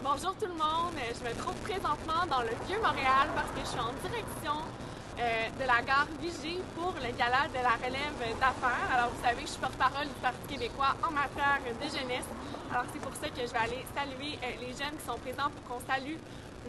Bonjour tout le monde, je me trouve présentement dans le Vieux-Montréal parce que je suis en direction de la gare Vigie pour le gala de la relève d'affaires. Alors vous savez, je suis porte-parole du Parti québécois en matière de jeunesse. Alors c'est pour ça que je vais aller saluer les jeunes qui sont présents pour qu'on salue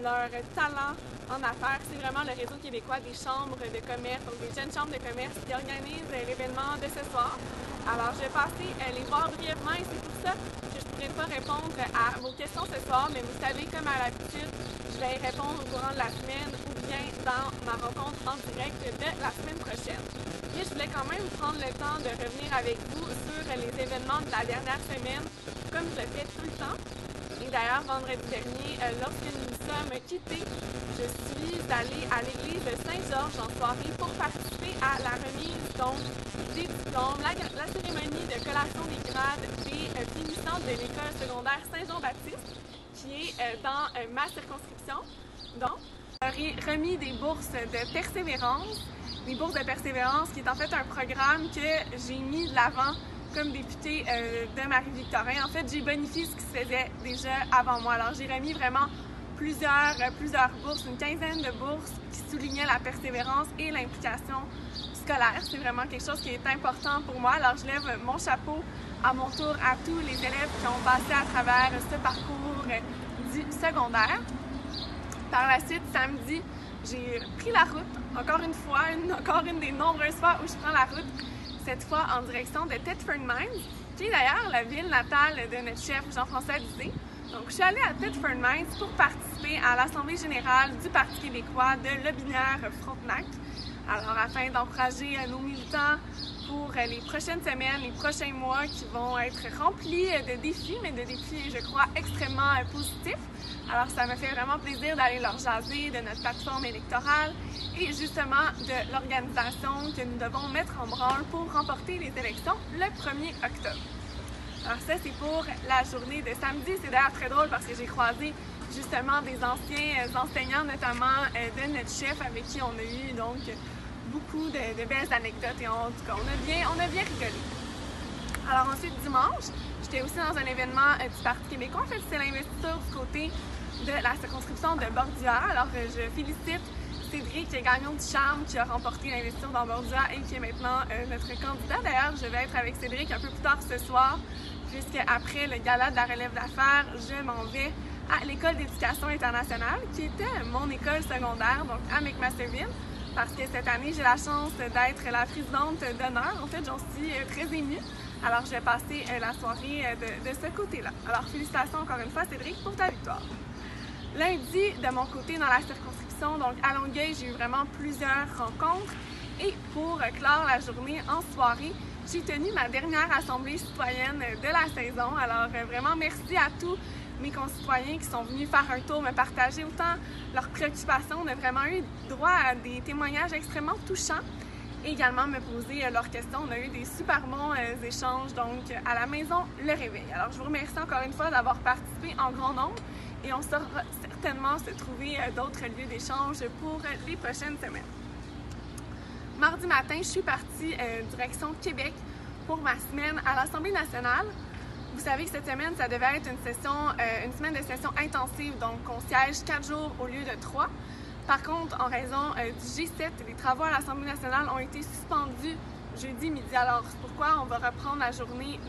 leur talent en affaires. C'est vraiment le réseau québécois des chambres de commerce, donc des jeunes chambres de commerce qui organisent l'événement de ce soir. Alors je vais passer les voir brièvement et c'est pour ça que je ne pourrai pas répondre à vos questions ce soir, mais vous savez, comme à l'habitude, je vais y répondre au courant de la semaine ou bien dans ma rencontre en direct de la semaine prochaine. Et je voulais quand même prendre le temps de revenir avec vous sur les événements de la dernière semaine, comme je le fais tout le temps. Et d'ailleurs, vendredi dernier, lorsque nous nous sommes quittés, je suis allée à l'église de Saint-Georges en soirée pour participer à la remise des diplômes, la cérémonie de collation des grades des finissants de l'école secondaire Saint-Jean-Baptiste, qui est dans ma circonscription. Donc, j'aurais remis des bourses de persévérance, qui est en fait un programme que j'ai mis de l'avant comme députée de Marie-Victorin. En fait, j'ai bonifié ce qui se faisait déjà avant moi. Alors, j'ai remis vraiment plusieurs bourses, une quinzaine de bourses qui soulignaient la persévérance et l'implication scolaire. C'est vraiment quelque chose qui est important pour moi. Alors, je lève mon chapeau à mon tour à tous les élèves qui ont passé à travers ce parcours du secondaire. Par la suite, samedi, j'ai pris la route, encore une des nombreuses fois où je prends la route, cette fois en direction de Thetford Mines, qui est d'ailleurs la ville natale de notre chef Jean-François Lisée. Donc, je suis allée à Thetford Mines pour participer à l'Assemblée générale du Parti québécois de Lobinière-Frontenac. Alors, afin d'encourager nos militants pour les prochaines semaines, les prochains mois qui vont être remplis de défis, mais de défis, je crois, extrêmement positifs. Alors, ça me fait vraiment plaisir d'aller leur jaser de notre plateforme électorale et justement de l'organisation que nous devons mettre en branle pour remporter les élections le 1er octobre. Alors ça, c'est pour la journée de samedi. C'est d'ailleurs très drôle parce que j'ai croisé justement des anciens enseignants, notamment de notre chef, avec qui on a eu donc beaucoup de belles anecdotes et en tout cas, on a bien rigolé. Alors ensuite, dimanche, j'étais aussi dans un événement du Parti québécois. En fait, c'est l'investiture du côté de la circonscription de Bordua. Alors, je félicite Cédric Gagnon du Charme qui a remporté l'investiture dans Bordua et qui est maintenant notre candidat. D'ailleurs, je vais être avec Cédric un peu plus tard ce soir, puisque après le gala de la relève d'affaires, je m'en vais à l'école d'éducation internationale, qui était mon école secondaire, donc à McMasterville, parce que cette année, j'ai la chance d'être la présidente d'honneur. En fait, j'en suis très émue. Alors, je vais passer la soirée de ce côté-là. Alors, félicitations encore une fois, Cédric, pour ta victoire. Lundi, de mon côté, dans la circonscription, donc à Longueuil, j'ai eu vraiment plusieurs rencontres. Et pour clore la journée en soirée, j'ai tenu ma dernière assemblée citoyenne de la saison. Alors, vraiment, merci à tous mes concitoyens qui sont venus faire un tour, me partager autant leurs préoccupations. On a vraiment eu droit à des témoignages extrêmement touchants et également me poser leurs questions. On a eu des super bons échanges donc à la maison Le Réveil. Alors, je vous remercie encore une fois d'avoir participé en grand nombre et on saura certainement se trouver d'autres lieux d'échange pour les prochaines semaines. Mardi matin, je suis partie direction Québec pour ma semaine à l'Assemblée nationale. Vous savez que cette semaine, ça devait être une semaine de session intensive, donc on siège 4 jours au lieu de 3. Par contre, en raison du G7, les travaux à l'Assemblée nationale ont été suspendus jeudi midi. Alors, c'est pourquoi on va reprendre la journée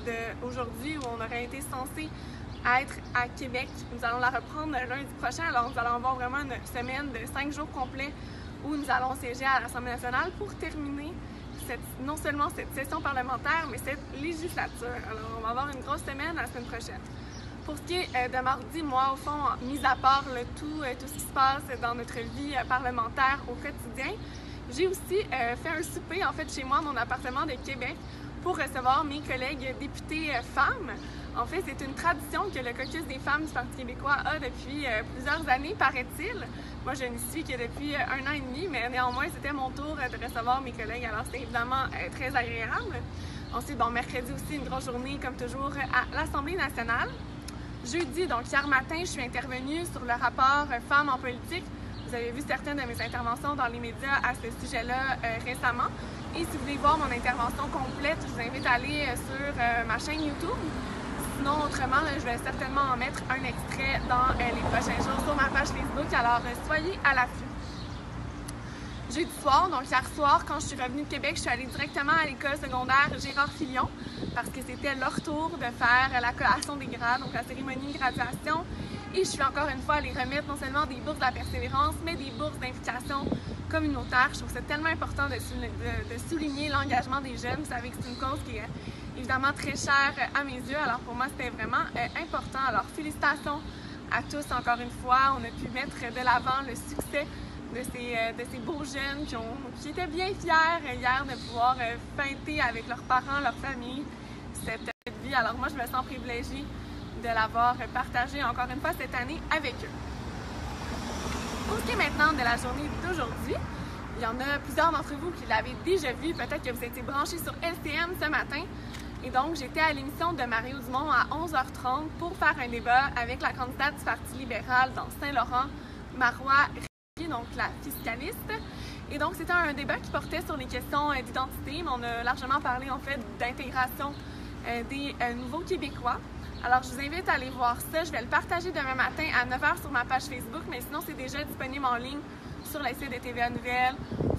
d'aujourd'hui où on aurait été censé être à Québec. Nous allons la reprendre lundi prochain. Alors, nous allons avoir vraiment une semaine de 5 jours complets où nous allons siéger à l'Assemblée nationale pour terminer non seulement cette session parlementaire, mais cette législature. Alors, on va avoir une grosse semaine la semaine prochaine. Pour ce qui est de mardi, moi, au fond, mis à part tout ce qui se passe dans notre vie parlementaire au quotidien, j'ai aussi fait un souper, en fait, chez moi, à mon appartement de Québec, pour recevoir mes collègues députés femmes. En fait, c'est une tradition que le caucus des femmes du Parti québécois a depuis plusieurs années, paraît-il. Moi, je n'y suis que depuis 1 an et demi, mais néanmoins, c'était mon tour de recevoir mes collègues. Alors, c'était évidemment très agréable. Ensuite, mercredi aussi, une grosse journée, comme toujours, à l'Assemblée nationale. Jeudi, donc hier matin, je suis intervenue sur le rapport Femmes en politique. Vous avez vu certaines de mes interventions dans les médias à ce sujet-là récemment. Et si vous voulez voir mon intervention complète, je vous invite à aller sur ma chaîne YouTube. sinon, autrement, là, je vais certainement en mettre un extrait dans les prochains jours sur ma page Facebook, alors soyez à l'affût. Jeudi soir, donc hier soir, quand je suis revenue de Québec, je suis allée directement à l'école secondaire Gérard-Filion parce que c'était leur tour de faire la collation des grades, donc la cérémonie de graduation. Et je suis encore une fois allée remettre non seulement des bourses de la persévérance, mais des bourses d'implication communautaire. Je trouve ça tellement important de souligner l'engagement des jeunes. Vous savez que c'est une cause qui est évidemment très chère à mes yeux, alors pour moi c'était vraiment important. Alors félicitations à tous encore une fois. On a pu mettre de l'avant le succès de ces beaux jeunes qui étaient bien fiers hier de pouvoir fêter avec leurs parents, leur famille, cette vie. Alors moi, je me sens privilégiée de l'avoir partagé encore une fois cette année avec eux. Pour ce qui est maintenant de la journée d'aujourd'hui, il y en a plusieurs d'entre vous qui l'avaient déjà vu, peut-être que vous étiez branchés sur LCN ce matin. Et donc, j'étais à l'émission de Mario Dumont à 11h30 pour faire un débat avec la candidate du Parti libéral dans Saint-Laurent, Marois, donc la fiscaliste. Et donc, c'était un débat qui portait sur les questions d'identité, mais on a largement parlé en fait d'intégration des nouveaux Québécois. Alors, je vous invite à aller voir ça. Je vais le partager demain matin à 9h sur ma page Facebook, mais sinon, c'est déjà disponible en ligne sur le site de TVA Nouvelles,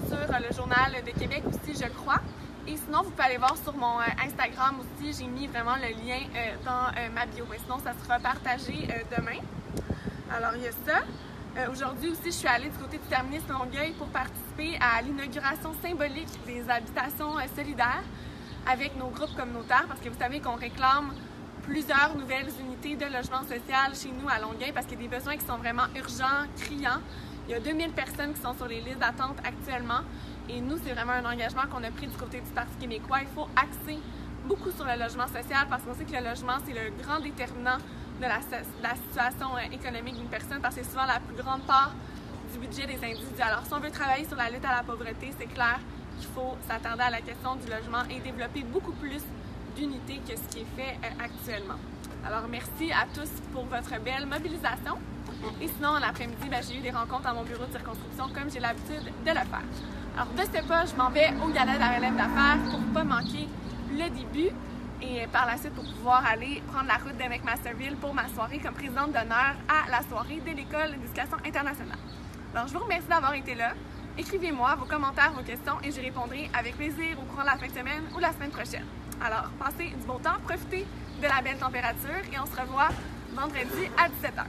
sur le Journal de Québec aussi, je crois. Et sinon, vous pouvez aller voir sur mon Instagram aussi. J'ai mis vraiment le lien dans ma bio. Et sinon, ça sera partagé demain. Alors, il y a ça. Aujourd'hui aussi, je suis allée du côté du terminus Longueuil pour participer à l'inauguration symbolique des habitations solidaires avec nos groupes communautaires parce que vous savez qu'on réclame plusieurs nouvelles unités de logement social chez nous à Longueuil parce qu'il y a des besoins qui sont vraiment urgents, criants. Il y a 2000 personnes qui sont sur les listes d'attente actuellement et nous, c'est vraiment un engagement qu'on a pris du côté du Parti québécois. Il faut axer beaucoup sur le logement social parce qu'on sait que le logement, c'est le grand déterminant de la situation économique d'une personne parce que c'est souvent la plus grande part du budget des individus. Alors, si on veut travailler sur la lutte à la pauvreté, c'est clair qu'il faut s'attarder à la question du logement et développer beaucoup plus d'unités que ce qui est fait actuellement. Alors, merci à tous pour votre belle mobilisation. Et sinon, l'après-midi, j'ai eu des rencontres à mon bureau de circonscription comme j'ai l'habitude de le faire. Alors, de ce pas, je m'en vais au Gala de la relève d'affaires pour ne pas manquer le début. Et par la suite, pour pouvoir aller prendre la route de McMasterville pour ma soirée comme présidente d'honneur à la soirée de l'École d'éducation internationale. Alors, je vous remercie d'avoir été là. Écrivez-moi vos commentaires, vos questions et j'y répondrai avec plaisir au courant de la fin de semaine ou la semaine prochaine. Alors, passez du bon temps, profitez de la belle température et on se revoit vendredi à 17h.